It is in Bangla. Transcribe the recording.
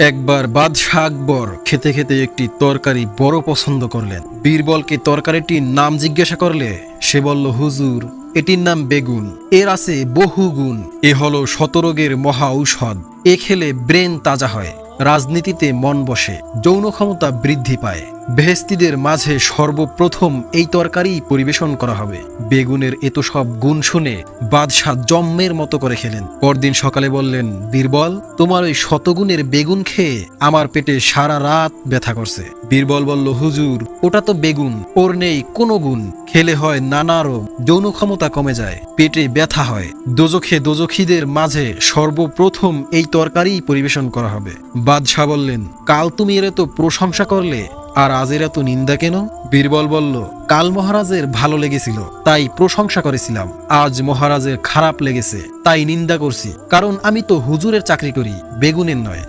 একবার বাদশাহ আকবর খেতে খেতে একটি তরকারি বড় পছন্দ করলেন। বীরবলকে তরকারিটির নাম জিজ্ঞাসা করলে সে বলল, হুজুর, এটির নাম বেগুন। এর আছে বহু গুণ। এ হলো শতরোগের মহা ঔষধ। এ খেলে ব্রেন তাজা হয়, রাজনীতিতে মন বসে, যৌন ক্ষমতা বৃদ্ধি পায়। বেহেস্তিদের মাঝে সর্বপ্রথম এই তরকারি পরিবেশন করা হবে। বেগুনের এত সব গুণ শুনে বাদশাহ জম্মের মতো করে খেলেন। পরদিন সকালে বললেন, বীরবল, তোমার ওই শতগুণের বেগুন খেয়ে আমার পেটে সারা রাত ব্যথা করছে। বীরবল বলল, হুজুর, ওটা তো বেগুন, ওর নেই কোনো গুণ। খেলে হয় নানা রোগ, যৌন ক্ষমতা কমে যায়, পেটে ব্যথা হয়। দোজখীদের মাঝে সর্বপ্রথম এই তরকারি পরিবেশন করা হবে। বাদশাহ বললেন, কাল তুমি এর এত প্রশংসা করলে, আর আজের এত নিন্দা কেন? বীরবল বলল, কাল মহারাজের ভালো লেগেছিল তাই প্রশংসা করেছিলাম, আজ মহারাজের খারাপ লেগেছে তাই নিন্দা করছি, কারণ আমি তো হুজুরের চাকরি করি, বেগুনের নয়।